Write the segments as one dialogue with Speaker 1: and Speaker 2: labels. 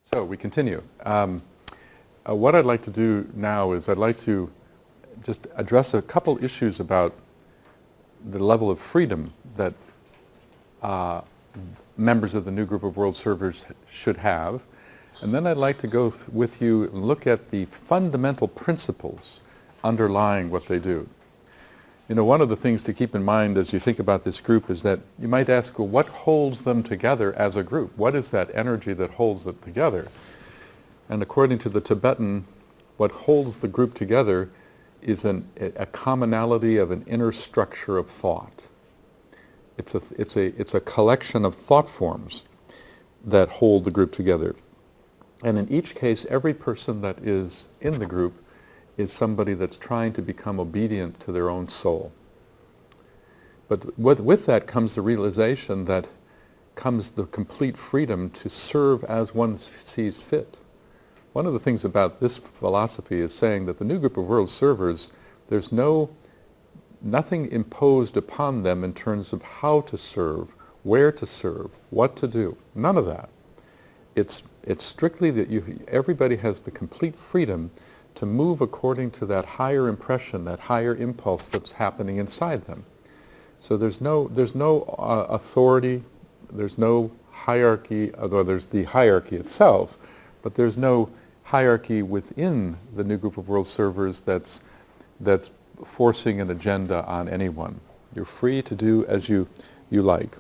Speaker 1: So we continue. What I'd like to do now is I'd like to just address a couple issues about the level of freedom that members of the new group of world servers should have. And then I'd like to go with you and look at the fundamental principles underlying what they do. You know, one of the things to keep in mind as you think about this group is that you might ask, well, what holds them together as a group? What is that energy that holds them together? And according to the Tibetan, what holds the group together is a commonality of an inner structure of thought. It's a collection of thought forms that hold the group together. And in each case, every person that is in the group is somebody that's trying to become obedient to their own soul. But with that comes the realization that comes the complete freedom to serve as one sees fit. One of the things about this philosophy is saying that the new group of world servers, there's nothing imposed upon them in terms of how to serve, where to serve, what to do. None of that. It's strictly that everybody has the complete freedom to move according to that higher impression, that higher impulse that's happening inside them. So there's no authority, there's no hierarchy, although there's the hierarchy itself, but there's no hierarchy within the new group of world servers that's forcing an agenda on anyone. You're free to do as you like.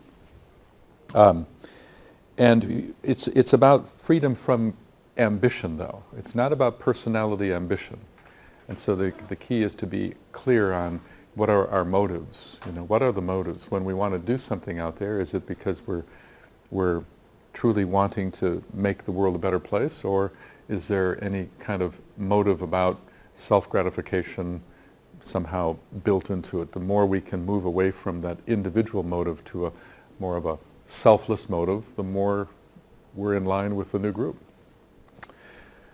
Speaker 1: And it's about freedom from ambition, though. It's not about personality ambition. And so the key is to be clear on what are our motives. You know, what are the motives? When we want to do something out there, is it because we're truly wanting to make the world a better place, or is there any kind of motive about self-gratification somehow built into it? The more we can move away from that individual motive to a more of a selfless motive, the more we're in line with the new group.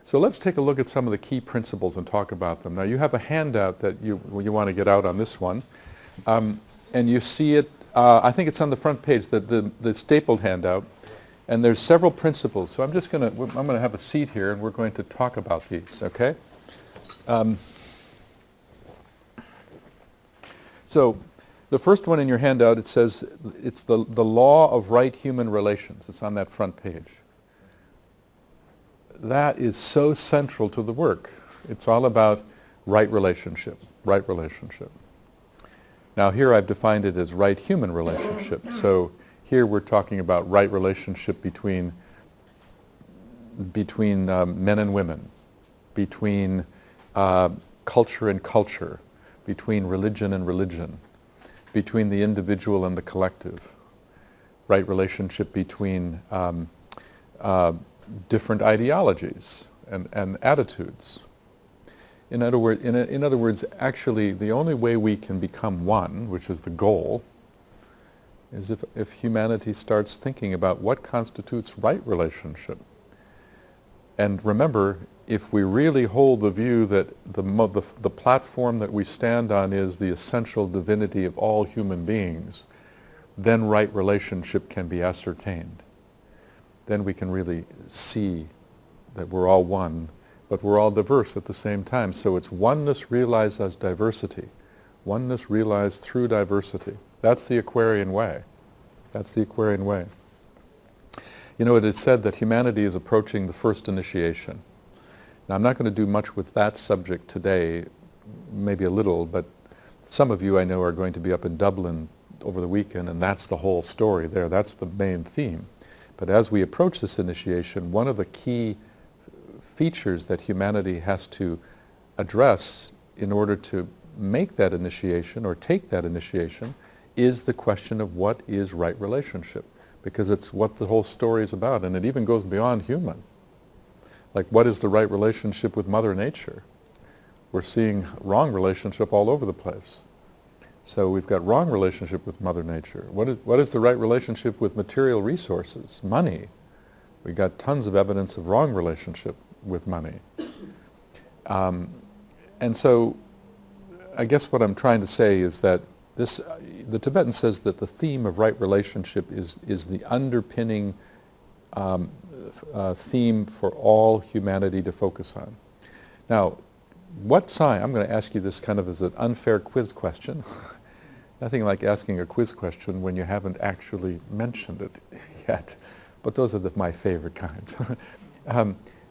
Speaker 1: So let's take a look at some of the key principles and talk about them. Now you have a handout that you want to get out on this one. And you see it, I think it's on the front page, the stapled handout. And there's several principles. So I'm going to have a seat here and we're going to talk about these, okay? So the first one in your handout, it says it's the law of right human relations. It's on that front page. That is so central to the work. It's all about right relationship, right relationship. Now here I've defined it as right human relationship. So here we're talking about right relationship between men and women, between culture and culture, between religion and religion, between the individual and the collective, right relationship between different ideologies and attitudes. In other words, actually, the only way we can become one, which is the goal, is if humanity starts thinking about what constitutes right relationship. And remember, if we really hold the view that the platform that we stand on is the essential divinity of all human beings, then right relationship can be ascertained. Then we can really see that we're all one, but we're all diverse at the same time. So it's oneness realized as diversity. Oneness realized through diversity. That's the Aquarian way. That's the Aquarian way. You know, it is said that humanity is approaching the first initiation. Now, I'm not going to do much with that subject today, maybe a little, but some of you I know are going to be up in Dublin over the weekend, and that's the whole story there. That's the main theme. But as we approach this initiation, one of the key features that humanity has to address in order to make that initiation or take that initiation is the question of what is right relationship, because it's what the whole story is about, and it even goes beyond human. Like, what is the right relationship with Mother Nature? We're seeing wrong relationship all over the place. So we've got wrong relationship with Mother Nature. What is the right relationship with material resources? Money. We got tons of evidence of wrong relationship with money. And so I guess what I'm trying to say is that the Tibetan says that the theme of right relationship is the underpinning theme for all humanity to focus on. Now, what sign, I'm going to ask you this kind of as an unfair quiz question. Nothing like asking a quiz question when you haven't actually mentioned it yet, but those are my favorite kinds.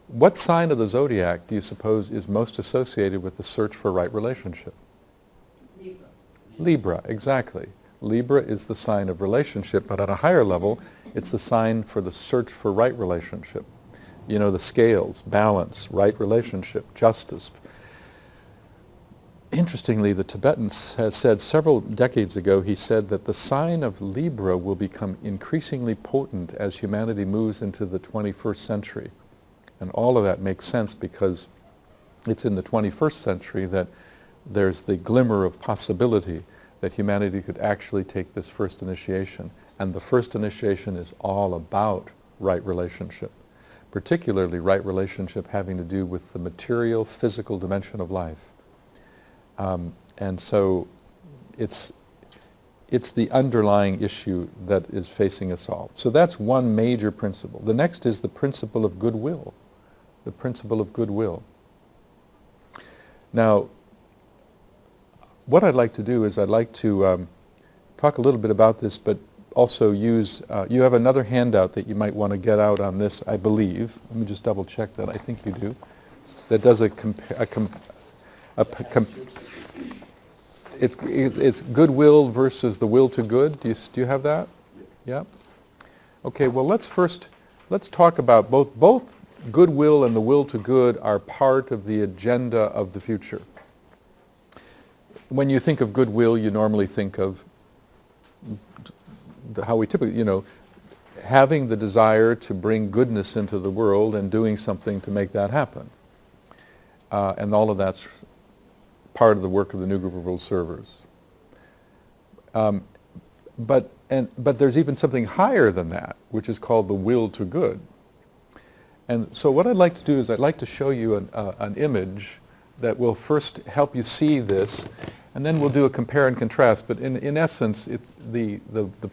Speaker 1: What sign of the zodiac do you suppose is most associated with the search for right relationship?
Speaker 2: Libra.
Speaker 1: Libra, exactly. Libra is the sign of relationship, but at a higher level, it's the sign for the search for right relationship. You know, the scales, balance, right relationship, justice. Interestingly, the Tibetan has said several decades ago, he said that the sign of Libra will become increasingly potent as humanity moves into the 21st century. And all of that makes sense because it's in the 21st century that there's the glimmer of possibility that humanity could actually take this first initiation. And the first initiation is all about right relationship, particularly right relationship having to do with the material, physical dimension of life. And so it's the underlying issue that is facing us all. So that's one major principle. The next is the principle of goodwill. The principle of goodwill. Now, what I'd like to do is I'd like to talk a little bit about this, but also use, you have another handout that you might want to get out on this, I believe. Let me just double check that. I think you do. That does it's goodwill versus the will to good. Do you have that? Yeah. Okay. Well, let's talk about both goodwill and the will to good are part of the agenda of the future. When you think of goodwill, you normally think of how we typically, having the desire to bring goodness into the world and doing something to make that happen. And all of that's part of the work of the New Group of World Servers. But there's even something higher than that, which is called the will to good. And so what I'd like to do is I'd like to show you an image that will first help you see this, and then we'll do a compare and contrast. But in essence, it's the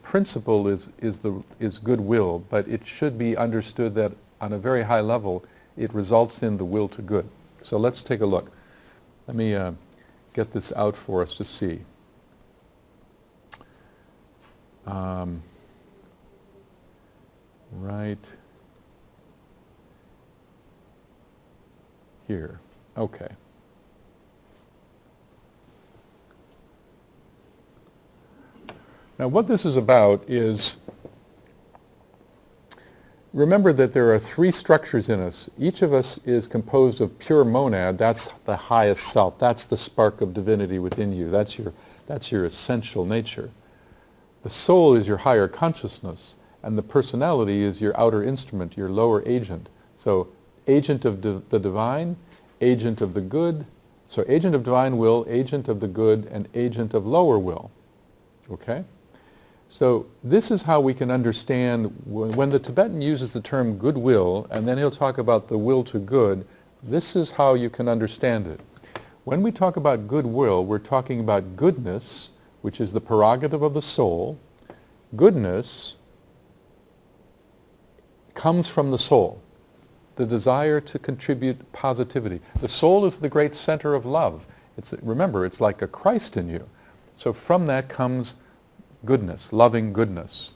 Speaker 1: principle is goodwill, but it should be understood that on a very high level, it results in the will to good. So let's take a look. Let me get this out for us to see. Right here. Okay. Now what this is about is, remember that there are three structures in us. Each of us is composed of pure monad. That's the highest self. That's the spark of divinity within you. That's your essential nature. The soul is your higher consciousness, and the personality is your outer instrument, your lower agent. So agent of the divine, agent of the good. So agent of divine will, agent of the good, and agent of lower will. Okay? So this is how we can understand when the Tibetan uses the term goodwill, and then he'll talk about the will to good, this is how you can understand it. When we talk about goodwill, we're talking about goodness, which is the prerogative of the soul. Goodness comes from the soul, the desire to contribute positivity. The soul is the great center of love. Remember, it's like a Christ in you. So from that comes goodness, loving goodness.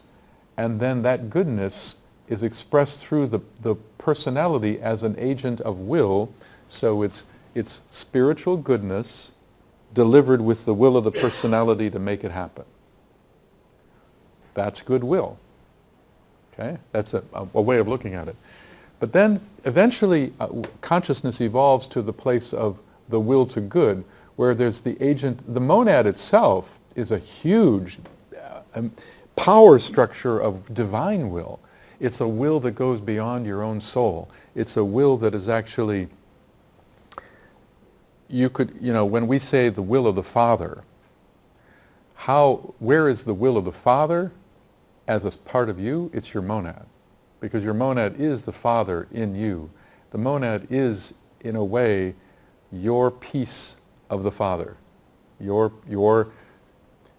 Speaker 1: And then that goodness is expressed through the personality as an agent of will. So it's spiritual goodness delivered with the will of the personality to make it happen. That's goodwill. Okay? That's a way of looking at it. But then eventually consciousness evolves to the place of the will to good, where there's the agent. The monad itself is a huge power structure of divine will. It's a will that goes beyond your own soul. It's a will that is actually, when we say the will of the Father, where is the will of the Father as a part of you? It's your monad. Because your monad is the Father in you. The monad is, in a way, your piece of the Father.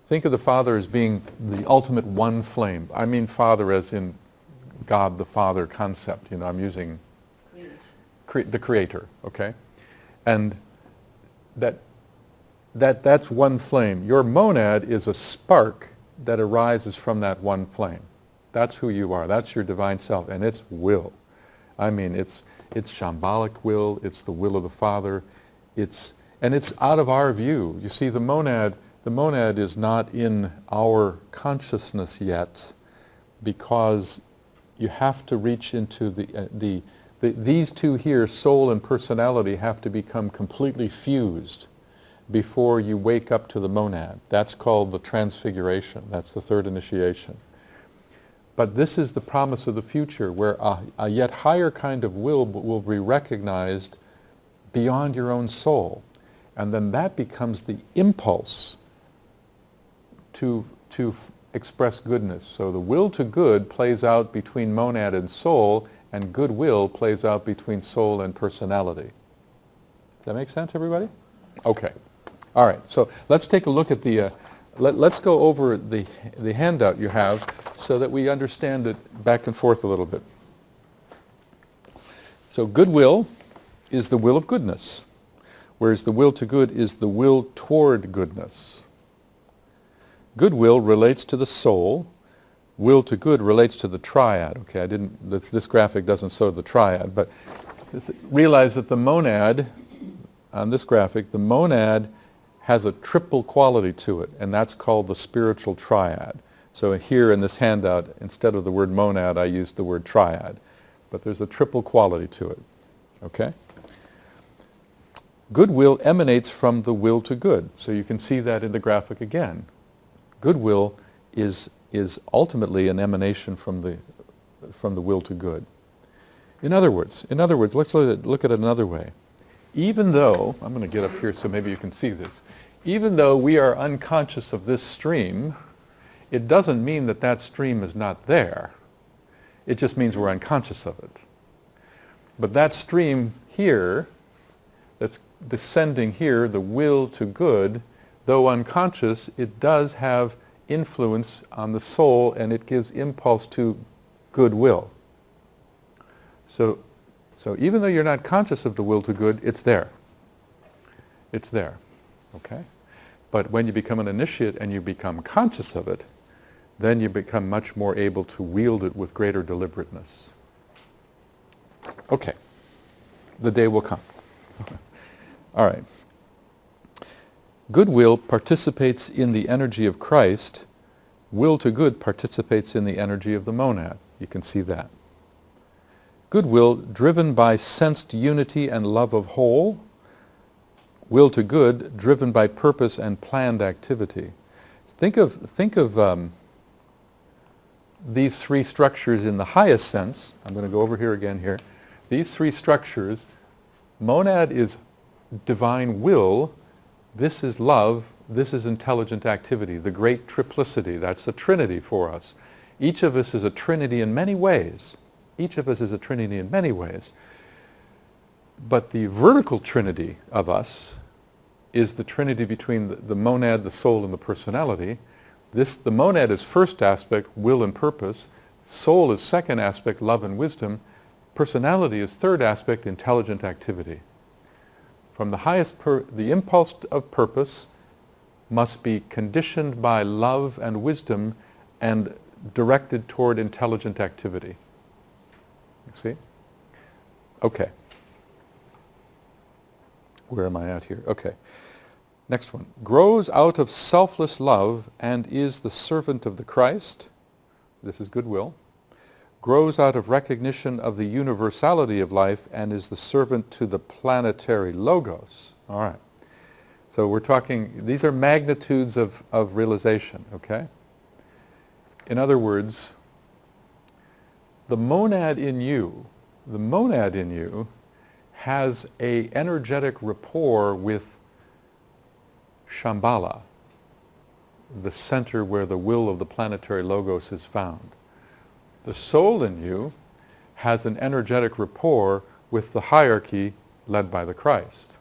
Speaker 1: Think of the Father as being the ultimate one flame. I mean Father as in God the Father concept. You know, I'm using the Creator, okay? And that's one flame. Your monad is a spark that arises from that one flame. That's who you are. That's your divine self, and it's will. I mean, it's shambhalic will. It's the will of the Father. And it's out of our view. You see, the monad is not in our consciousness yet, because you have to reach into these two here, soul and personality, have to become completely fused before you wake up to the monad. That's called the transfiguration. That's the third initiation. But this is the promise of the future, where a yet higher kind of will be recognized beyond your own soul. And then that becomes the impulse to express goodness. So the will to good plays out between monad and soul, and goodwill plays out between soul and personality. Does that make sense, everybody? Okay. All right. So let's take a look at let's go over the handout you have so that we understand it back and forth a little bit. So goodwill is the will of goodness, whereas the will to good is the will toward goodness. Goodwill relates to the soul. Will to good relates to the triad. Okay, this graphic doesn't show the triad, but realize that the monad, on this graphic, the monad has a triple quality to it, and that's called the spiritual triad. So here in this handout, instead of the word monad, I used the word triad. But there's a triple quality to it. Okay? Goodwill emanates from the will to good. So you can see that in the graphic again. Goodwill is ultimately an emanation from the will to good. In other words, let's look at it another way. Even though, I'm going to get up here so maybe you can see this, even though we are unconscious of this stream, it doesn't mean that that stream is not there. It just means we're unconscious of it. But that stream here, that's descending here, the will to good, though unconscious, it does have influence on the soul, and it gives impulse to goodwill. So even though you're not conscious of the will to good, it's there. It's there. Okay? But when you become an initiate and you become conscious of it, then you become much more able to wield it with greater deliberateness. Okay. The day will come. All right. Goodwill participates in the energy of Christ. Will to good participates in the energy of the monad. You can see that. Goodwill driven by sensed unity and love of whole. Will to good driven by purpose and planned activity. Think of these three structures in the highest sense. I'm going to go over here again here. These three structures, monad is divine will, this is love, this is intelligent activity, the great triplicity. That's the Trinity for us. Each of us is a Trinity in many ways. Each of us is a Trinity in many ways. But the vertical Trinity of us is the Trinity between the monad, the soul, and the personality. The monad is first aspect, will and purpose. Soul is second aspect, love and wisdom. Personality is third aspect, intelligent activity. From the highest, the impulse of purpose must be conditioned by love and wisdom and directed toward intelligent activity. You see? Okay. Where am I at here? Okay. Next one. Grows out of selfless love and is the servant of the Christ. This is goodwill. Grows out of recognition of the universality of life and is the servant to the planetary logos. All right. So we're talking, these are magnitudes of realization, okay? In other words, the monad in you has a energetic rapport with Shambhala, the center where the will of the planetary logos is found. The soul in you has an energetic rapport with the hierarchy led by the Christ.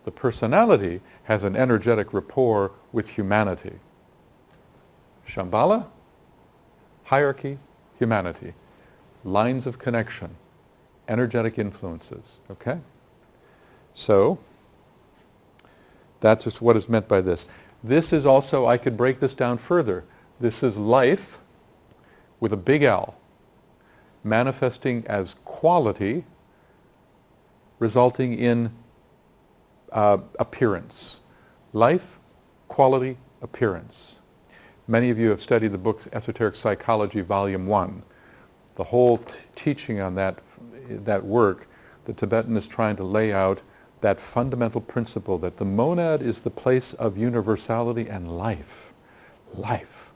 Speaker 1: The personality has an energetic rapport with humanity. Shambhala, hierarchy, humanity. lines of connection, energetic influences, okay? So, that's just what is meant by this. This is also, I could break this down further. This is life with a big L, manifesting as quality, resulting in appearance. Life, quality, appearance. Many of you have studied the books Esoteric Psychology, Volume 1. The whole teaching on that work, the Tibetan is trying to lay out that fundamental principle that the monad is the place of universality and life. Life.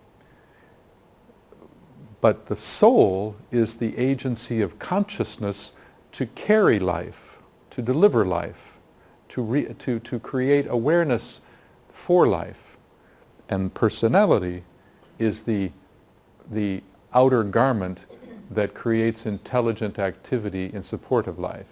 Speaker 1: But the soul is the agency of consciousness to carry life, to deliver life, to create awareness for life. And personality is the outer garment that creates intelligent activity in support of life.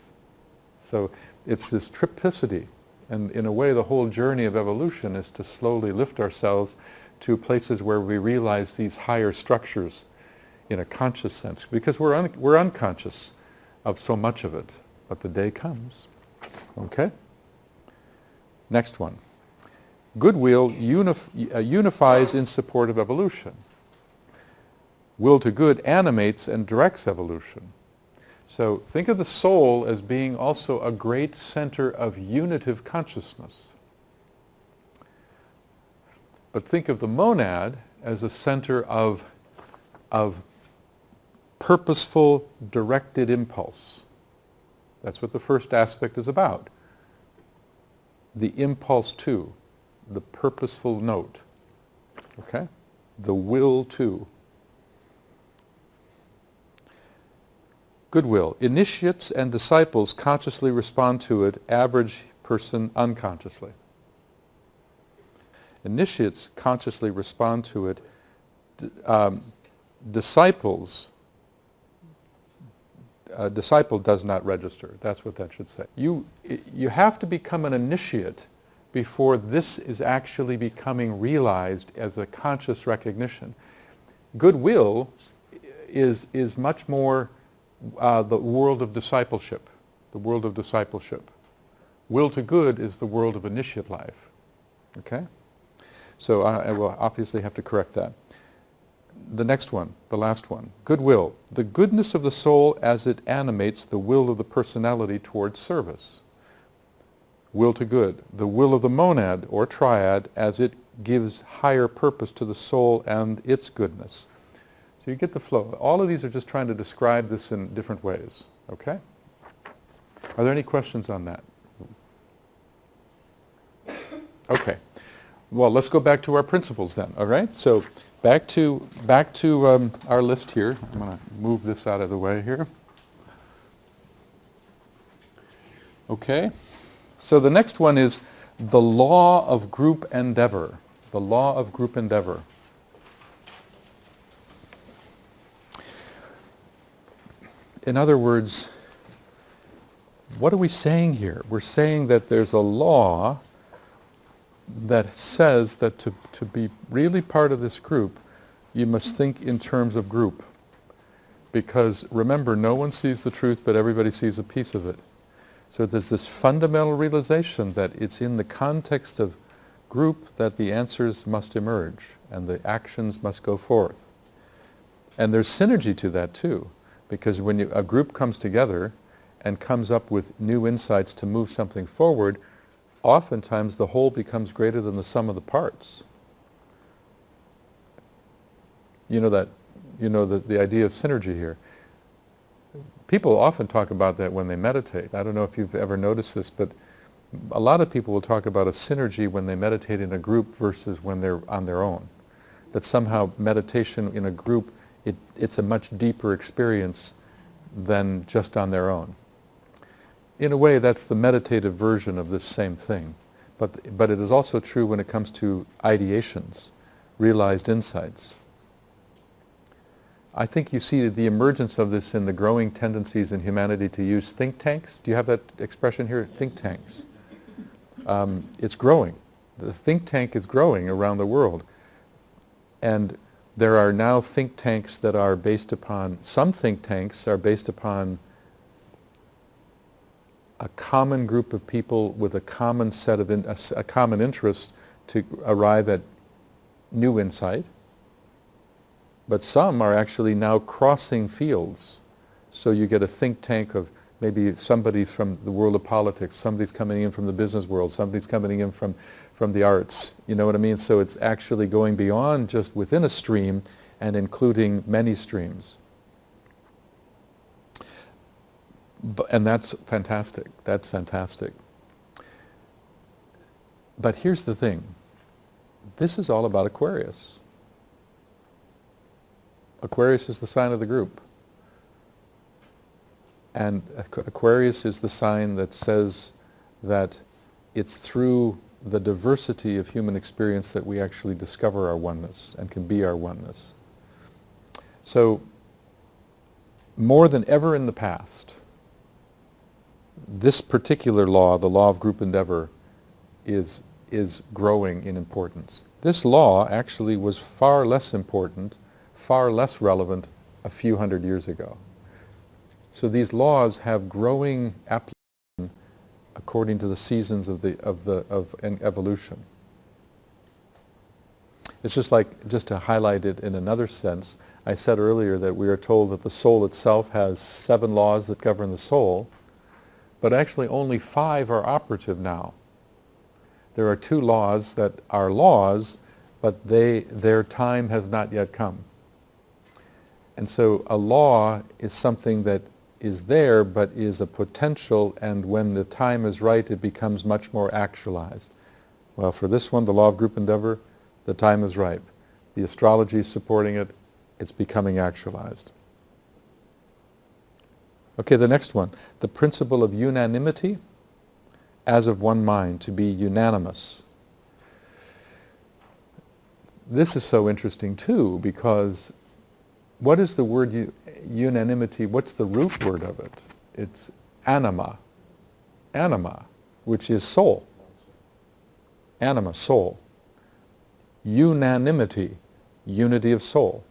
Speaker 1: So it's this triplicity, and in a way the whole journey of evolution is to slowly lift ourselves to places where we realize these higher structures in a conscious sense, because we're unconscious of so much of it, but the day comes. Okay? Next one. Goodwill unifies in support of evolution. Will to good animates and directs evolution. So think of the soul as being also a great center of unitive consciousness. But think of the monad as a center of purposeful, directed impulse. That's what the first aspect is about. The impulse to, the purposeful note. Okay? The will to. Goodwill. Initiates and disciples consciously respond to it, average person unconsciously. Initiates consciously respond to it. Disciples, disciple does not register. That's what that should say. You have to become an initiate before this is actually becoming realized as a conscious recognition. Goodwill is much more the world of discipleship, the world of discipleship. Will to good is the world of initiate life. Okay? So I will obviously have to correct that. The next one, the last one. Goodwill. The goodness of the soul as it animates the will of the personality towards service. Will to good. The will of the monad or triad as it gives higher purpose to the soul and its goodness. So you get the flow. All of these are just trying to describe this in different ways. Okay? Are there any questions on that? Okay. Well, let's go back to our principles then. All right? So back to our list here. I'm going to move this out of the way here. Okay? So the next one is the law of group endeavor. The law of group endeavor. In other words, what are we saying here? We're saying that there's a law that says that to be really part of this group, you must think in terms of group. Because remember, no one sees the truth, but everybody sees a piece of it. So there's this fundamental realization that it's in the context of group that the answers must emerge and the actions must go forth. And there's synergy to that too. Because when a group comes together and comes up with new insights to move something forward, oftentimes the whole becomes greater than the sum of the parts. You know the idea of synergy here. People often talk about that when they meditate. I don't know if you've ever noticed this, but a lot of people will talk about a synergy when they meditate in a group versus when they're on their own. That somehow meditation in a group, it's a much deeper experience than just on their own. In a way, that's the meditative version of this same thing. But it is also true when it comes to ideations, realized insights. I think you see the emergence of this in the growing tendencies in humanity to use think tanks. Do you have that expression here? Think tanks. It's growing. The think tank is growing around the world. And There are now think tanks that are based upon, some think tanks are based upon a common group of people with a common set of, a common interest to arrive at new insight. But some are actually now crossing fields. So you get a think tank of maybe somebody from the world of politics, somebody's coming in from the business world, somebody's coming in from the arts, you know what I mean? So it's actually going beyond just within a stream and including many streams. And that's fantastic, that's fantastic. But here's the thing, this is all about Aquarius. Aquarius is the sign of the group. And Aquarius is the sign that says that it's through the diversity of human experience that we actually discover our oneness and can be our oneness. So, more than ever in the past, this particular law, the law of group endeavor, is growing in importance. This law actually was far less important, far less relevant a few hundred years ago. So these laws have growing application according to the seasons of evolution. It's just like, just to highlight it in another sense, I said earlier that we are told that the soul itself has 7 laws that govern the soul, but actually only 5 are operative now. There are 2 laws that are laws, but their time has not yet come. And so a law is something that is there, but is a potential, and when the time is right, it becomes much more actualized. Well, for this one, the law of group endeavor, the time is ripe. The astrology is supporting it, it's becoming actualized. Okay, the next one, the principle of unanimity as of one mind, to be unanimous. This is so interesting too, because what is the word unanimity? What's the root word of it? It's anima. Anima, which is soul. Anima, soul. Unanimity, unity of soul.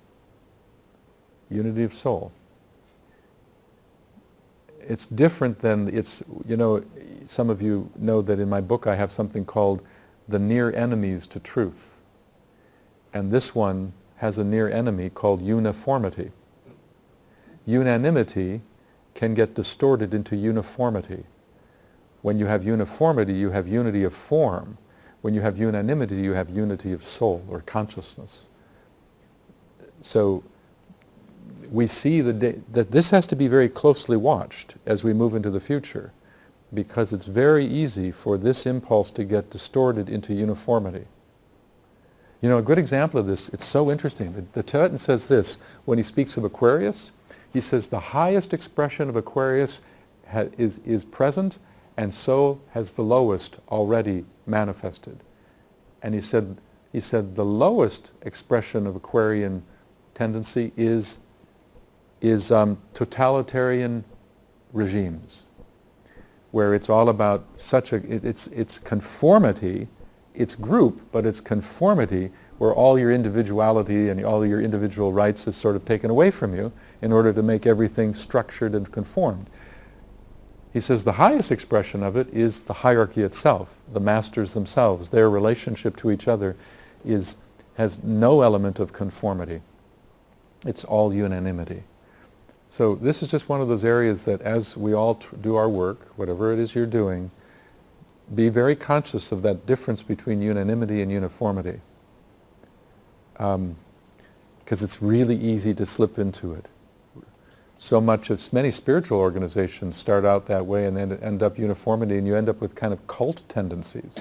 Speaker 1: Unity of soul. It's different than, it's, you know, some of you know that in my book I have something called the near enemies to truth. And this one has a near enemy called uniformity. Unanimity can get distorted into uniformity. When you have uniformity, you have unity of form. When you have unanimity, you have unity of soul or consciousness. So we see that this has to be very closely watched as we move into the future, because it's very easy for this impulse to get distorted into uniformity. You know, a good example of this, it's so interesting. The Tibetan says this, when he speaks of Aquarius, he says the highest expression of Aquarius is present, and so has the lowest already manifested. And he said the lowest expression of Aquarian tendency is totalitarian regimes, where it's all about it's conformity. It's group, but it's conformity, where all your individuality and all your individual rights is sort of taken away from you in order to make everything structured and conformed. He says the highest expression of it is the hierarchy itself, the masters themselves. Their relationship to each other has no element of conformity. It's all unanimity. So this is just one of those areas that as we all do our work, whatever it is you're doing, be very conscious of that difference between unanimity and uniformity, because it's really easy to slip into it. So much of many spiritual organizations start out that way and then end up uniformity, and you end up with kind of cult tendencies.